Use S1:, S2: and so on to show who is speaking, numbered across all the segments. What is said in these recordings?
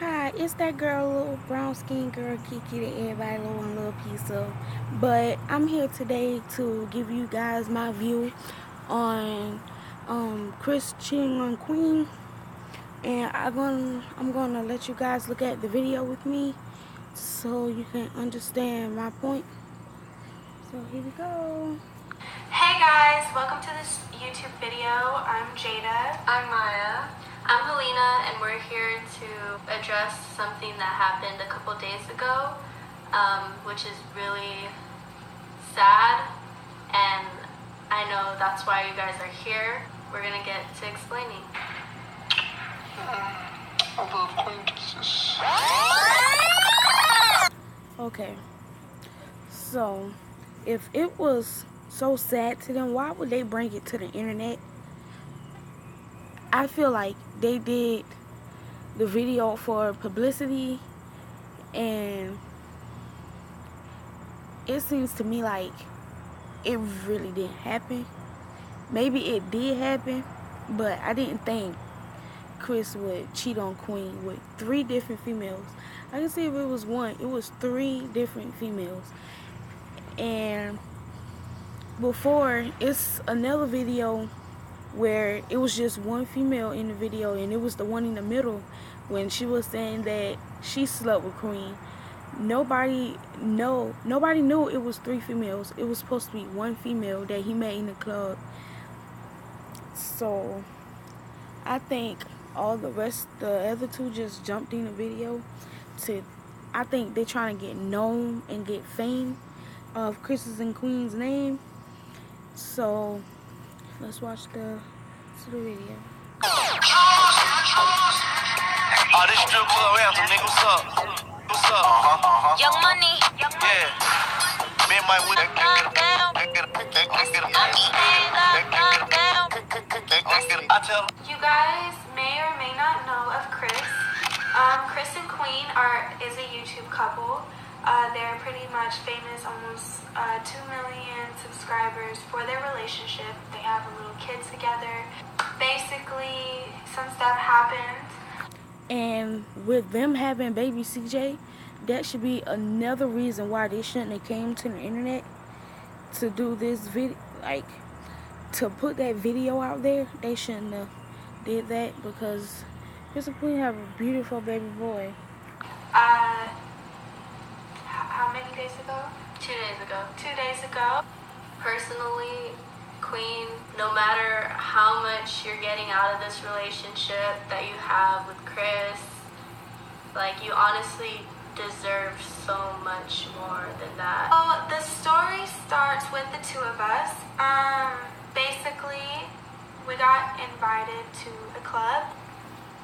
S1: Hi, it's that girl, little brown skin girl Kiki that everybody want a little piece of. But I'm here today to give you guys my view on Chris cheating on Queen, and I'm gonna let you guys look at the video with me so you can understand my point. So here we go.
S2: Hey guys, welcome to this YouTube video. I'm Jada.
S3: I'm Maya. I'm Helena, and we're here to address something that happened a couple days ago, which is really sad, and I know that's why you guys are here. We're gonna get to explaining.
S4: Other acquaintances.
S1: Okay, so if it was so sad to them, why would they bring it to the internet? I feel like they did the video for publicity, and it seems to me like it really didn't happen. Maybe it did happen, but I didn't think Chris would cheat on Queen with 3 different females. I can see if it was one, it was 3 different females. And before, it's another video where it was just one female in the video, and it was the one in the middle when she was saying that she slept with Queen. Nobody knew it was 3 females. It was supposed to be one female that he met in the club. So I think the other 2 just jumped in the video I think they're trying to get known and get fame of Chris's and Queen's name. So let's watch the video.
S5: This strip club anthem, nigga. What's up? What's up?
S6: Young Money.
S5: Yeah. Me and Mike with I tell him.
S2: You guys may or may not know of Chris. Chris and Queen is a YouTube couple. They're pretty much famous, almost 2 million subscribers for their relationship. They have a little kid together. Basically, some stuff happened.
S1: And with them having baby CJ, that should be another reason why they shouldn't have came to the internet to do this video, like to put that video out there. They shouldn't have did that, because Chris and Queen have a beautiful baby boy.
S2: How many days ago?
S3: 2 days ago.
S2: 2 days ago.
S3: Personally, Queen, no matter how much you're getting out of this relationship that you have with Chris, like, you honestly deserve so much more than that.
S2: So the story starts with the 2 of us. Basically, we got invited to a club.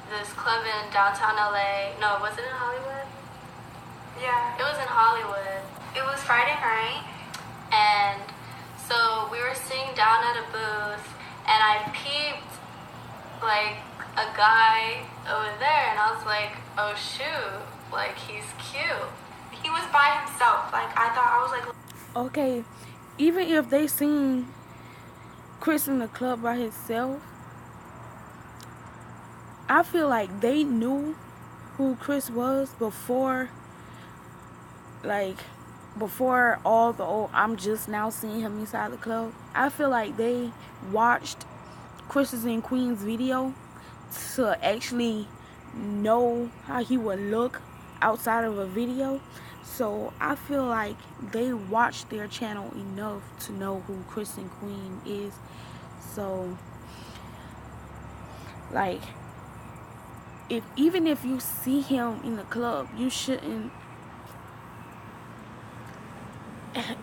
S3: This club in downtown LA. No, was it in Hollywood?
S2: Yeah.
S3: It was in Hollywood.
S2: It was Friday night.
S3: And so we were sitting down at a booth, and I peeped like a guy over there, and I was like, oh shoot, like, he's cute.
S2: He was by himself. I was like,
S1: Okay, even if they seen Chris in the club by himself, I feel like they knew who Chris was before all the I'm just now seeing him inside the club. I feel like they watched Chris's and Queen's video to actually know how he would look outside of a video. So I feel like they watched their channel enough to know who Chris and Queen is. So, like, even if you see him in the club, you shouldn't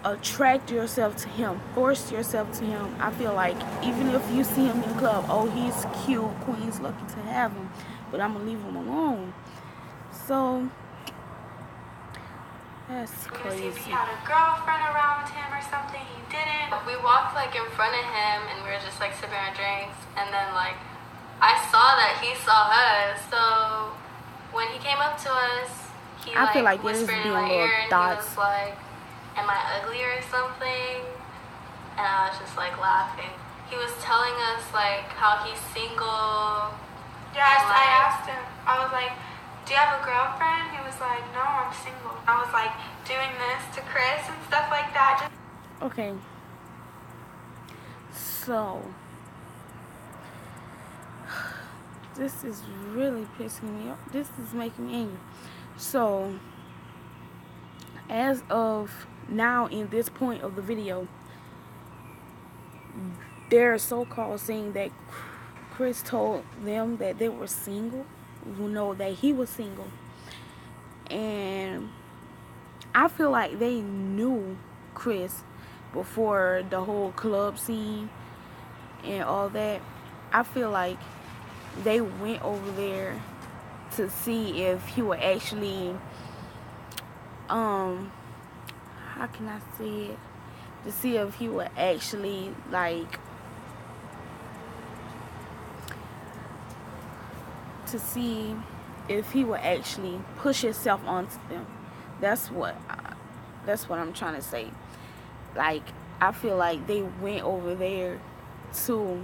S1: attract yourself to him, force yourself to him. I feel like even if you see him in the club, oh, he's cute, Queen's lucky to have him, but I'm gonna leave him alone. So that's crazy.
S2: if he had a girlfriend around him or something. He didn't.
S3: We walked like in front of him, and we were just like sipping our drinks, and then like I saw that he saw us. So when he came up to us, he
S1: I feel like there's
S3: whispered in
S1: being
S3: my
S1: little
S3: ear, and
S1: thoughts.
S3: he was like, am I ugly or something? And I was just like laughing. He was telling us like how he's single.
S2: Yes,
S3: And,
S2: I
S3: like,
S2: asked him. I was like, do do you have a girlfriend? He was like, no, I'm single. I was like doing this to Chris and stuff like that.
S1: Okay. So, this is really pissing me off. This is making me angry. So, as of now, in this point of the video, they're so-called saying that Chris told them that they were single. No, that he was single. And I feel like they knew Chris before the whole club scene and all that. I feel like they went over there to see if he would actually, how can I say it? To see if he would actually, like, to see if he would actually push himself onto them. That's what I'm trying to say. Like, I feel like they went over there to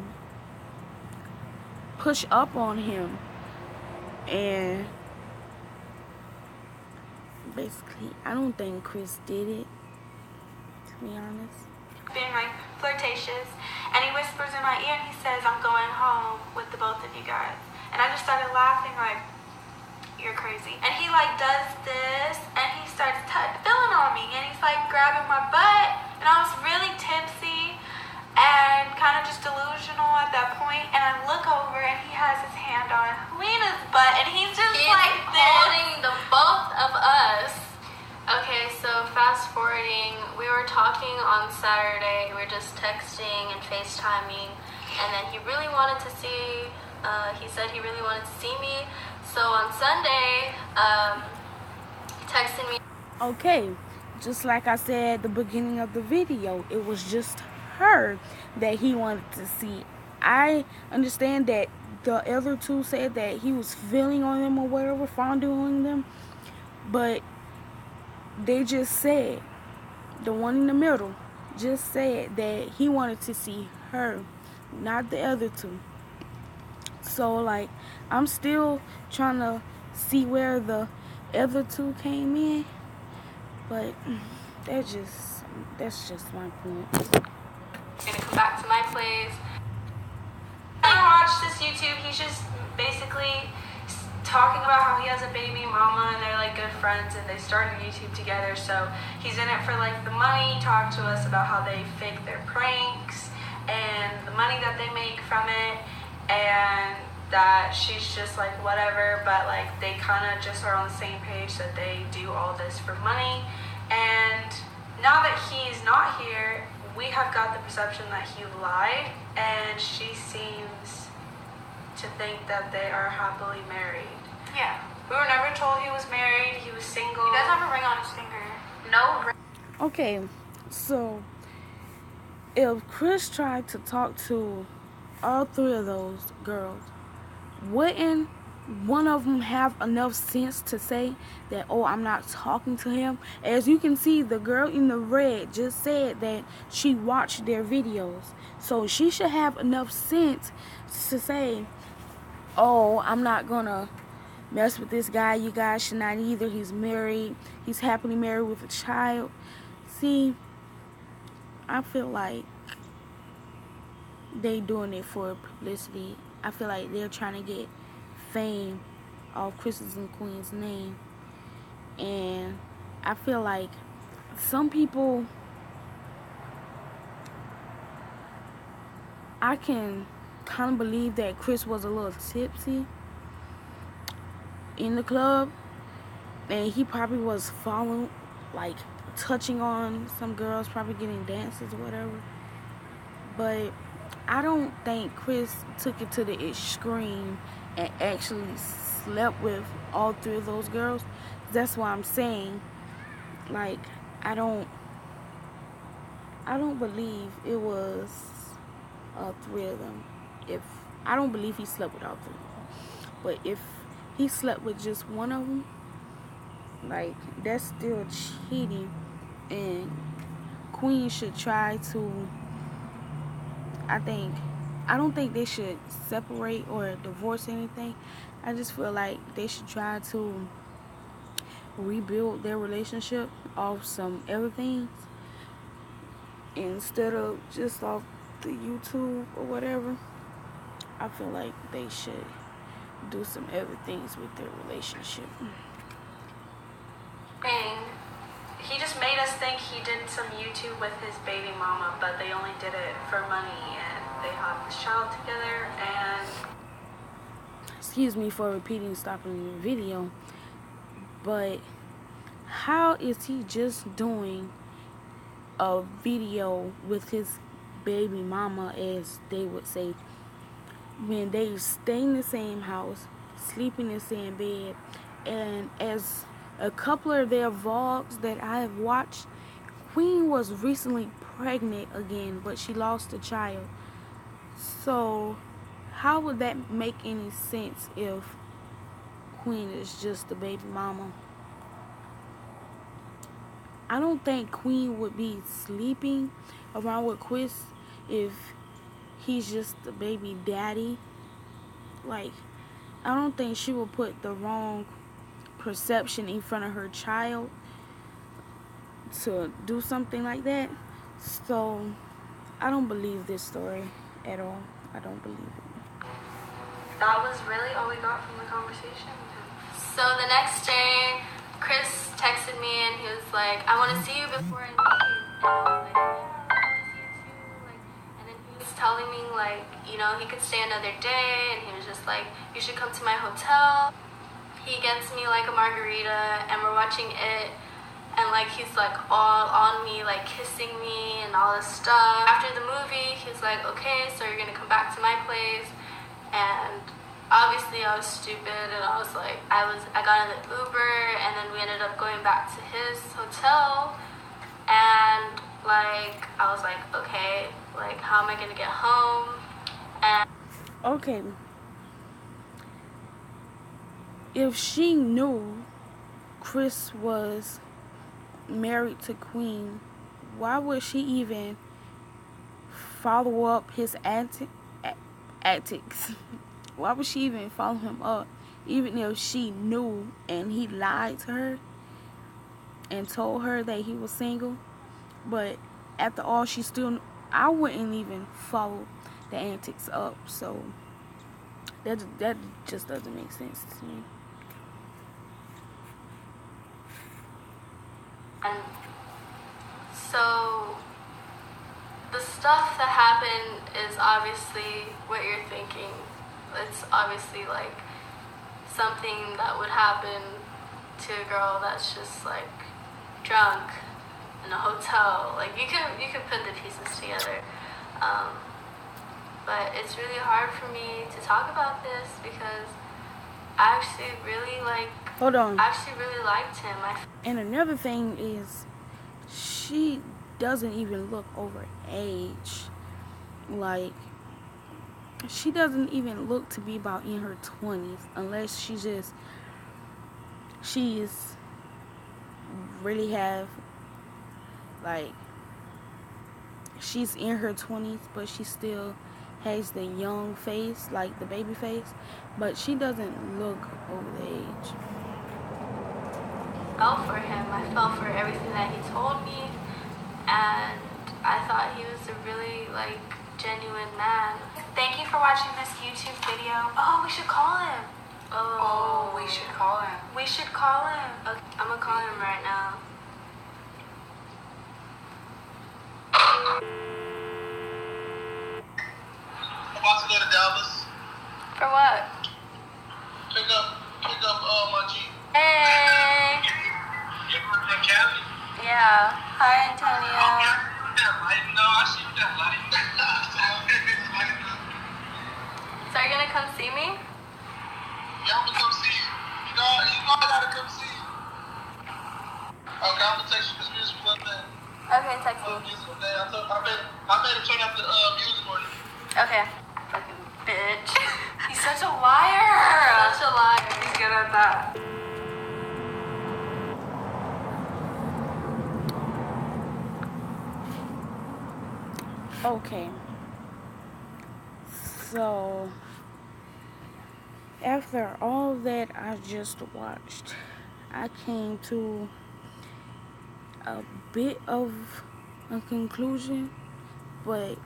S1: push up on him, and basically, I don't think Chris did it, to be honest.
S2: Being like flirtatious, and he whispers in my ear and he says, I'm going home with the both of you guys. And I just started laughing like, you're crazy. And he like does this and he starts feeling on me, and he's like grabbing my butt, and I was really tipsy and kind of just delusional at that point. And I look over and he has his hand on Lena's butt, and he's just like
S3: holding the both of us. Okay, so fast forwarding, we were talking on Saturday. We were just texting and FaceTiming, and then he really wanted to see. He said he really wanted to see me. So on Sunday, he texted me.
S1: Okay, just like I said at the beginning of the video, it was just her that he wanted to see. I understand that the other two said that he was feeling on them or whatever, fondling them, but they just said, the one in the middle just said that he wanted to see her, not the other two. So, like, I'm still trying to see where the other two came in, but that's just my point.
S2: Gonna come back to my place. I watch this YouTube. He's just basically talking about how he has a baby mama and they're like good friends and they started YouTube together. So he's in it for like the money. Talk to us about how they fake their pranks and the money that they make from it, and that she's just like whatever, but like they kind of just are on the same page that they do all this for money. And now that he's not here, we have got the perception that he lied, and she seems to think that they are happily married. Yeah. We were never told he was married. He was single. He does have a ring on his finger. No ring.
S1: Okay, so if Chris tried to talk to all three of those girls, wouldn't one of them have enough sense to say that, oh, I'm not talking to him? As you can see, the girl in the red just said that she watched their videos. So she should have enough sense to say, oh, I'm not gonna mess with this guy. You guys should not either. He's married. He's happily married with a child. See, I feel like they doing it for publicity. I feel like they're trying to get fame off Chris's and Queen's name. And I feel like some people, I can kind of believe that Chris was a little tipsy in the club, and he probably was following, like, touching on some girls, probably getting dances or whatever. But I don't think Chris took it to the extreme and actually slept with all three of those girls. That's why I'm saying, like, I don't believe it was all three of them. I don't believe he slept with all three of them. But if he slept with just one of them, like, that's still cheating. And Queen should try to, I think I don't think they should separate or divorce anything. I just feel like they should try to rebuild their relationship off some everything instead of just off the YouTube or whatever. I feel like they should do some other things with their relationship.
S2: He just made us think he did some YouTube with his baby mama, but they only did it for money, and they have this child together, and...
S1: Excuse me for repeating, stopping the video, but how is he just doing a video with his baby mama, as they would say, when they stay in the same house, sleep in the same bed? And as a couple of their vlogs that I have watched, Queen was recently pregnant again, but she lost a child. So how would that make any sense if Queen is just the baby mama? I don't think Queen would be sleeping around with Chris if he's just the baby daddy. Like, I don't think she would put the wrong perception in front of her child to do something like that. So I don't believe this story at all. I don't believe it.
S2: That was really all we got from the conversation with him.
S3: So the next day, Chris texted me and he was like, I want to see you before I leave. And I was like, yeah, I want to see you too. Like, and then he was telling me, like, you know, he could stay another day, and he was just like, you should come to my hotel. He gets me like a margarita, and we're watching it, and like he's like all on me, like kissing me and all this stuff. After the movie, he's like, okay, so you're gonna come back to my place. And obviously I was stupid, and I was like, I got in the Uber, and then we ended up going back to his hotel, and like I was like, okay, like how am I gonna get home? And
S1: Okay, if she knew Chris was married to Queen, why would she even follow up his antics? Why would she even follow him up, even if she knew and he lied to her and told her that he was single? But after all, she still, I wouldn't even follow the antics up. So that just doesn't make sense to me.
S3: And so the stuff that happened is obviously what you're thinking. It's obviously like something that would happen to a girl that's just like drunk in a hotel. Like you could put the pieces together. But it's really hard for me to talk about this because I actually really
S1: Hold on.
S3: really liked him.
S1: And another thing is, she doesn't even look over age. Like, she doesn't even look to be about in her 20s, unless she's really have, like, she's in her 20s, but she still has the young face, like the baby face, but she doesn't look over the age.
S3: I fell for him. I fell for everything that he told me, and I thought he was a really like genuine man.
S2: Thank you for watching this YouTube video. Oh, we should call him.
S3: Oh,
S2: we should call him. We should call him.
S3: Okay, I'm gonna call him right now.
S5: I'm about to go to Dallas.
S3: For what?
S5: Pick up my Jeep.
S3: Hey.
S5: You're from Cali?
S3: Yeah. Hi, Antonio.
S5: That light? No, I see that light.
S3: So are you gonna come see me?
S5: Yeah, I'm gonna come see you. You know I gotta come see you. Okay, I'm gonna text you this music for that.
S3: Okay, text me.
S5: I made him turn up the music for you.
S3: Okay. Fucking bitch.
S2: He's such a liar.
S3: Such a liar.
S2: He's good at that.
S1: Okay. So after all that I just watched, I came to a bit of a conclusion, but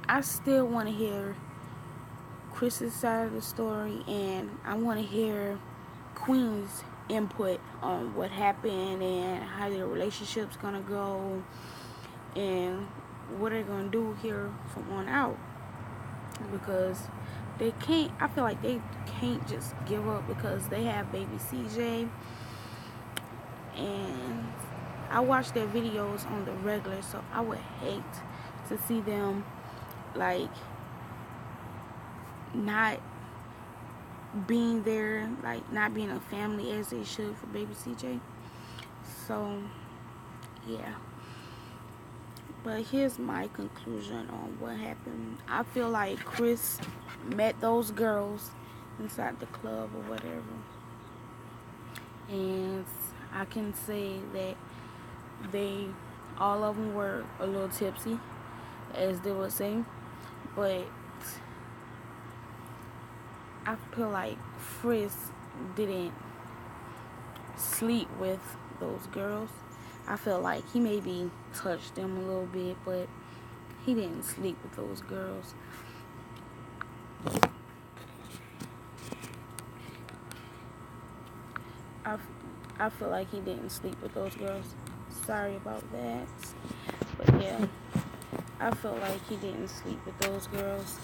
S1: I still want to hear Chris's side of the story, and I want to hear Queen's input on what happened and how their relationship's gonna go and what they're gonna do here from on out, because I feel like they can't just give up because they have baby CJ. And I watch their videos on the regular, so I would hate to see them like not being there, like not being a family as they should for baby CJ. So yeah, but here's my conclusion on what happened. I feel like Chris met those girls inside the club or whatever, and I can say that all of them were a little tipsy, as they would say, but I feel like Chris didn't sleep with those girls. I feel like he maybe touched them a little bit, but he didn't sleep with those girls. I feel like he didn't sleep with those girls. Sorry about that. But yeah, I feel like he didn't sleep with those girls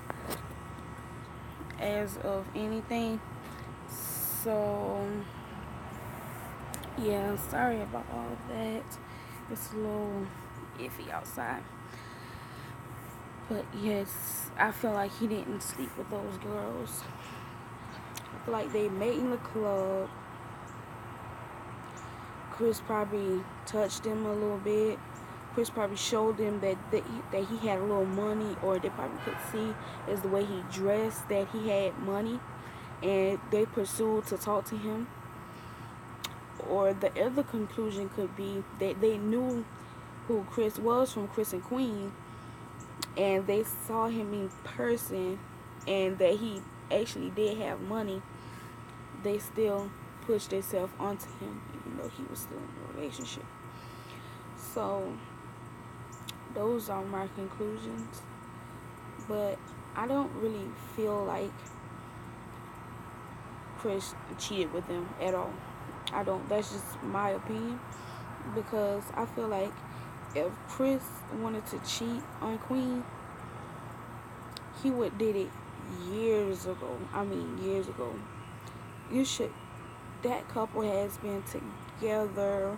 S1: as of anything. So yeah, sorry about all of that. It's a little iffy outside. But yes, I feel like he didn't sleep with those girls. I feel like they met in the club. Chris probably touched them a little bit. Chris probably showed them that he had a little money, or they probably could see is the way he dressed that he had money, and they pursued to talk to him. Or the other conclusion could be that they knew who Chris was from Chris and Queen, and they saw him in person, and that he actually did have money. They still pushed themselves onto him, even though he was still in a relationship. So those are my conclusions, but I don't really feel like Chris cheated with them at all. I don't. That's just my opinion, because I feel like if Chris wanted to cheat on Queen, he would did it years ago. I mean, years ago. That couple has been together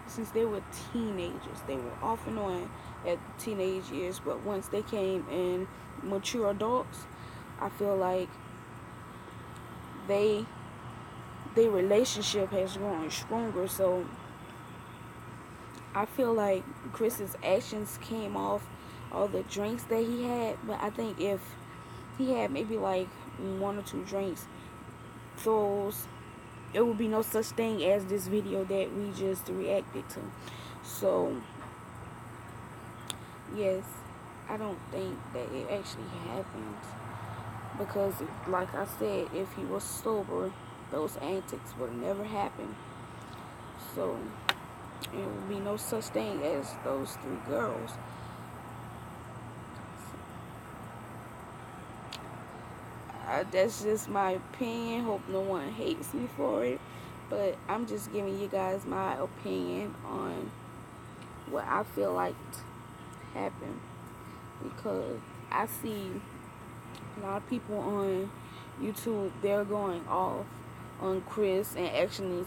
S1: since they were teenagers. They were off and on at teenage years, but once they came in mature adults, I feel like their relationship has grown stronger. So I feel like Chris's actions came off all the drinks that he had, but I think if he had maybe like 1 or 2 drinks, it would be no such thing as this video that we just reacted to. So yes, I don't think that it actually happened, because like I said, if he was sober, those antics would have never happened. So it would be no such thing as those 3 girls. That's just my opinion. Hope no one hates me for it, but I'm just giving you guys my opinion on what I feel like happened, because I see a lot of people on YouTube, they're going off on Chris, and actually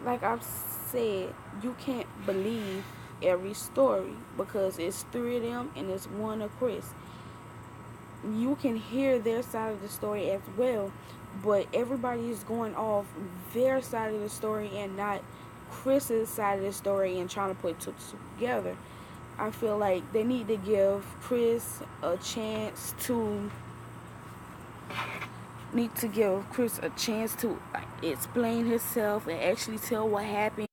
S1: like I've said, you can't believe every story, because it's 3 of them and it's 1 of Chris. You can hear their side of the story as well, but everybody is going off their side of the story and not Chris's side of the story and trying to put 2 together. I feel like they need to give Chris a chance to explain himself and actually tell what happened